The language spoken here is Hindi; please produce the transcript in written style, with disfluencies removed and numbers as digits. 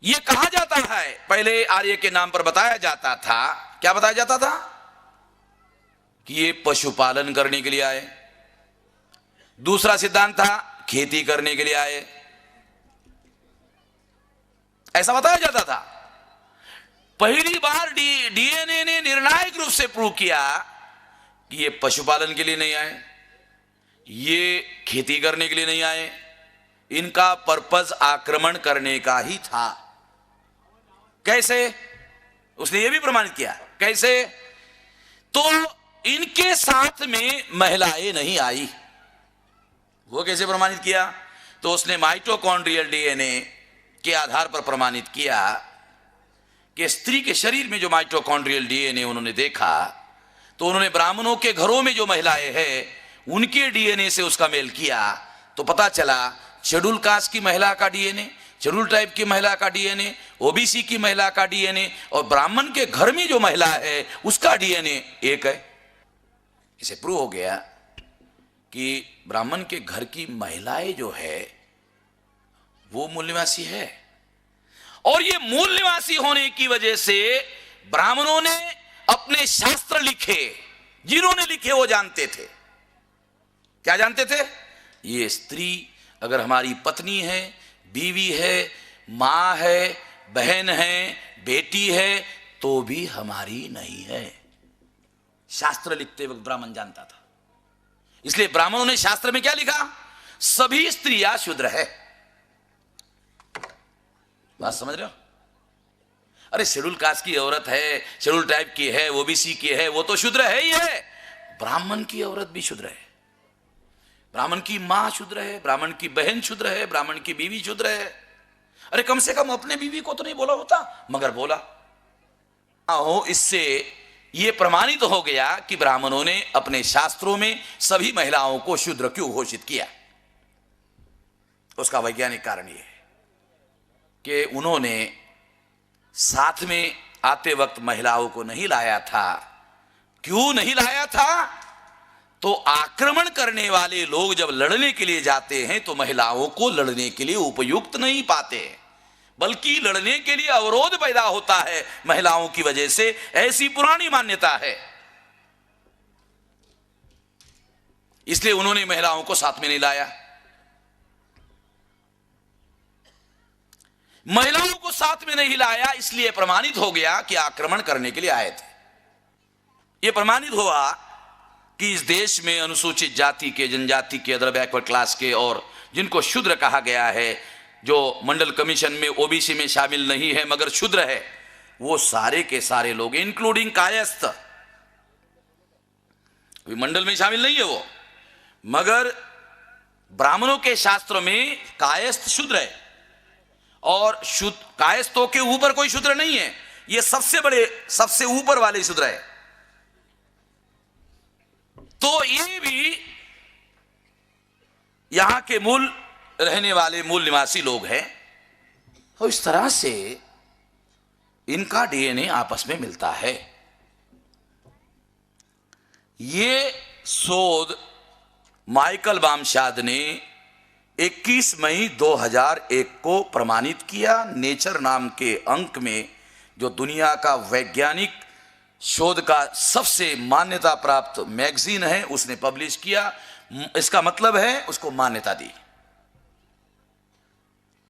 ये कहा जाता है, पहले आर्य के नाम पर बताया जाता था, क्या बताया जाता था कि ये पशुपालन करने के लिए आए। दूसरा सिद्धांत था खेती करने के लिए आए, ऐसा बताया जाता था। पहली बार डीएनए ने निर्णायक रूप से प्रूव किया कि ये पशुपालन के लिए नहीं आए, ये खेती करने के लिए नहीं आए, इनका पर्पस आक्रमण करने का ही था। कैसे? उसने ये भी प्रमाणित किया। कैसे? तो इनके साथ में महिलाएं नहीं आई। वो कैसे प्रमाणित किया? तो उसने माइटोकॉन्ड्रियल डीएनए के आधार पर प्रमाणित किया कि स्त्री के शरीर में जो माइटोकॉन्ड्रियल डीएनए उन्होंने देखा, तो उन्होंने ब्राह्मणों के घरों में जो महिलाएं हैं उनके डीएनए से उसका मेल किया, तो पता चला शेड्यूल कास्ट की महिला का डीएनए, शेड्यूल ट्राइब की महिला का डीएनए, ओबीसी की महिला का डीएनए और ब्राह्मण के घर में जो महिला है उसका डीएनए एक है। इसे प्रूव हो गया कि ब्राह्मण के घर की महिलाएं जो है वो मूल निवासी है, और ये मूल निवासी होने की वजह से ब्राह्मणों ने अपने शास्त्र लिखे, जिन्होंने लिखे वो जानते थे। क्या जानते थे? ये स्त्री अगर हमारी पत्नी है, बीवी है, मां है, बहन है, बेटी है, तो भी हमारी नहीं है। शास्त्र लिखते वक्त ब्राह्मण जानता था। इसलिए ब्राह्मणों ने शास्त्र में क्या लिखा? सभी स्त्रियां शूद्र है। बात समझ रहे हो? अरे शेड्यूल कास्ट की औरत है, शेड्यूल ट्राइब की है, ओबीसी की है, वो तो शूद्र है ही है। ब्राह्मण की औरत भी शूद्र है, ब्राह्मण की मां शूद्र है, ब्राह्मण की बहन शूद्र है, ब्राह्मण की बीवी शूद्र है। अरे कम से कम अपने बीवी को तो नहीं बोला होता, मगर बोला। इससे यह प्रमाणित हो गया कि ब्राह्मणों ने अपने शास्त्रों में सभी महिलाओं को शूद्र क्यों घोषित किया। उसका वैज्ञानिक कारण यह है कि उन्होंने साथ में आते वक्त महिलाओं को नहीं लाया था। क्यों नहीं लाया था? तो आक्रमण करने वाले लोग जब लड़ने के लिए जाते हैं तो महिलाओं को लड़ने के लिए उपयुक्त नहीं पाते, बल्कि लड़ने के लिए अवरोध पैदा होता है महिलाओं की वजह से। ऐसी पुरानी मान्यता है। इसलिए उन्होंने महिलाओं को साथ में नहीं लाया। महिलाओं को साथ में नहीं लाया, इसलिए प्रमाणित हो गया कि आक्रमण करने के लिए आए थे। यह प्रमाणित हुआ कि इस देश में अनुसूचित जाति के, जनजाति के, अदर बैकवर्ड क्लास के और जिनको शूद्र कहा गया है, जो मंडल कमीशन में ओबीसी में शामिल नहीं है मगर शूद्र है, वो सारे के सारे लोग, इंक्लूडिंग कायस्थ, कोई मंडल में शामिल नहीं है वो, मगर ब्राह्मणों के शास्त्रों में कायस्थ शूद्र है, और कायस्थों के ऊपर कोई शूद्र नहीं है। ये सबसे बड़े, सबसे ऊपर वाले शूद्र है। तो ये भी यहां के मूल रहने वाले मूल निवासी लोग हैं, और इस तरह से इनका डीएनए आपस में मिलता है। ये शोध माइकल बामशाद ने 21 मई 2001 को प्रमाणित किया। नेचर नाम के अंक में, जो दुनिया का वैज्ञानिक शोध का सबसे मान्यता प्राप्त मैगजीन है, उसने पब्लिश किया। इसका मतलब है उसको मान्यता दी।